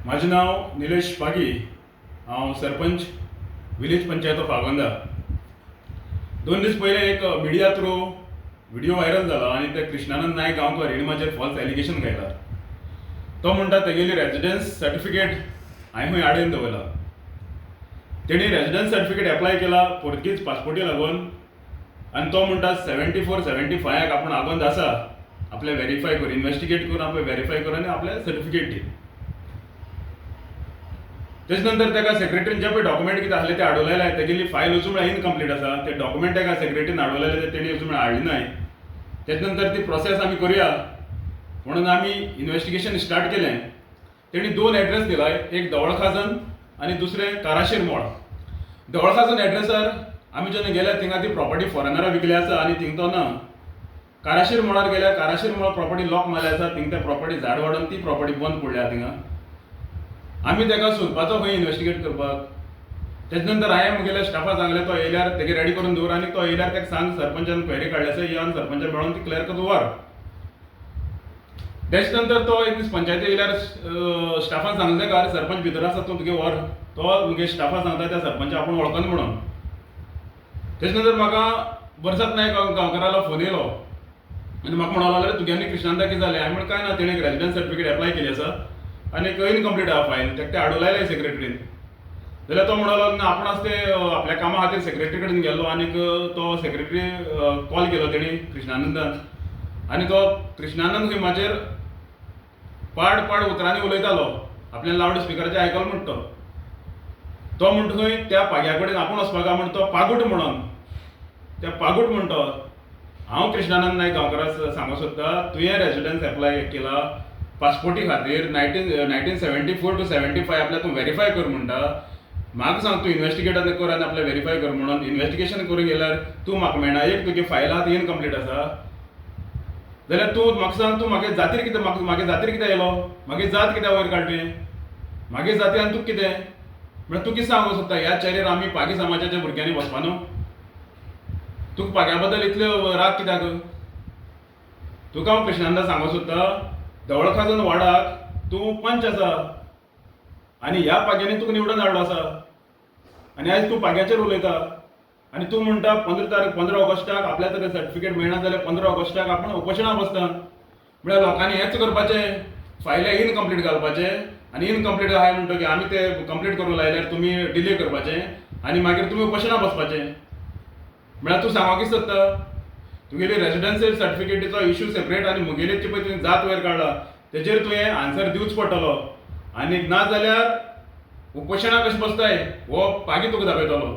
माझे नाव निलेश पागी, हांव sarpanch village panchayat of Agonda. 2 दीस पयले एक मिडिया थ्रू व्हिडिओ व्हायरल जाला आनी ते कृष्णानंद नायक गांवकर हेणी म्हाजेर फॉल्स एलिगेशन घायला. तो म्हणटा तेगेली रेजिडन्स सर्टिफिकेट हांवें खंय आडयन दवरला. तेणी रेजिडन्स सर्टिफिकेट एप्लाय केला पोर्तुगीज पासपोर्टी लागून आनी तो म्हणटा 74-75 आपण आगोंद आसा, आपले व्हेरीफाय कर, इन्व्हेस्टिगेट करून आपले व्हेरीफाय कर आनी आपले सर्टिफिकेट दी. तेच नंतर ताका सेक्रेटरीन जे पळय डॉक्युमेंट कितें आसले ते आडवलेले, तेगेली फायल अजून म्हळ्यार इनकम्प्लीट आसा. ते डॉक्युमेंट ताका सेक्रेटरीन आडवलेले ते तेणी अजून म्हळ्यार हाडले नाय. तेच नंतर ती प्रोसेस आमी करुया म्हणून आमी इन्व्हेस्टिगेशन स्टार्ट केलें. तेणी 2 एड्रेस दिलाय, एक दवळखाजन आनी दुसरें काराशीर मोळ. दवळखाजन एड्रेसार आमी जेन्ना गेले थिंगा ती प्रॉपर्टी फॉरेनराक विकली आसा आनी थिंग तो ना. काराशीर मोळार गेल्यार काराशीर मोळ प्रॉपर्टी लॉक मारले आसा, थिंग ते प्रॉपर्टी झाड वाडून ती प्रॉपर्टी बंद पडल्या थिंगा. आमी ताका सोदपाचो खंय इन्व्हेस्टिगेट करपाक. तेच नंतर हांवें म्हगेल्या स्टाफाक सांगलें तो येयल्यार तेगे रेडी करून दवर आनी तो येयल्यार ताका सांग सरपंचान क्वेरी काडली आसा, येवन सरपंचान मेळोन ती क्लियर करून दवर. तेच नंतर तो एक दीस पंचायती येयल्यार स्टाफान सांगलें ताका सरपंच भितर आसा तूं तुगे व्हर. तो म्हगे स्टाफाक सांगता त्या सरपंच आपूण वळखना म्हणून. तेच नंतर म्हाका वर्सात नायक गांवकारालो फोन येयलो आनी म्हाका म्हणूंक लागलो तुगेनी कृष्णानंदा कितें जालें. हांवें म्हणलें काय ना, तेणें रेजिडन्स सर्टिफिकेट एप्लाय केली आसा आनी इनकम्प्लीट आहा फायल, ताका ते आडवलायले सेक्रेटरीन. जाल्यार तो म्हणूंक लागलो ना, आपूण आसा ते आपल्या कामा खातीर सेक्रेटरी कडेन गेल्लो आनीक तो सेक्रेटरी कॉल केलो तेणी कृष्णानंदान आनी तो कृष्णानंद खंय म्हाजेर पाड पाड उतरांनी उलयतालो. आपल्या लावड स्पिकराचेर आयकलो म्हणटा तो म्हणटा खंय त्या पाग्या कडेन आपूण वचपाक म्हणटा तो पागूट म्हणून. त्या पागूट म्हणटा हांव कृष्णानंद नायक गांवकाराक सांगूंक सोदता, तुवें रेजिडन्स एप्लाय केला पासपोर्टी खातीर 1974-75 आपल्या तूं व्हेरीफाय कर म्हणटा. म्हाका सांग तूं इन्व्हेस्टिगेट कर आनी आपलें व्हेरीफाय कर म्हणून. इन्व्हेस्टिगेशन करूंक गेल्यार तूं म्हाका मेळना, एक तुगे फायल आहा ती इनकम्प्लीट आसा. जाल्यार तूं म्हाका सांग तूं म्हागे जातीर कितें म्हागे जातीर कितें येयलो, म्हागे जात कित्याक वयर काडली, म्हागे जाती आनी तुका कितें. म्हळ्यार तूं कितें सांगूंक सोदता ह्या चेरीर आमी पागी समाजाच्या भुरग्यांनी वचपा न्हू. तुका पाग्या बद्दल इतल्यो राग कित्याक. तुका हांव कृष्णानंदा सांगूंक सोदता दवळखाजन वाडाक तूं पंच आसा आनी ह्या पाग्यांनी तुका निवडून हाडलो आसा आनी आयज तूं पाग्याचेर उलयता आनी तूं म्हणटा 15 ऑगस्टाक आपल्या तरी सर्टिफिकेट मेळना जाल्यार 15 ऑगस्टाक आपण उपोशणां बसता. म्हळ्यार लोकांनी हेंच करपाचें, फायले इनकम्प्लीट घालपाचे आनी इनकम्प्लीट आहाय म्हणटकीर आमी ते कंप्लीट करूंक लायल्यार तुमी डिले करपाचें आनी मागीर तुमी उपोशणां बसपाचें. म्हळ्यार तूं सांगोंक कितें सोदता. तुगेली रेजिडन्स सर्टिफिकेटीचो इश्यू सेपरेट आनी मुगेली पळय तुवें जात वयर काडला तेजेर तुवें आन्सर दिवच पडटलो आनी ना जाल्यार उपोशणां कशें बसताय हो पागी तुका दाखयतलो.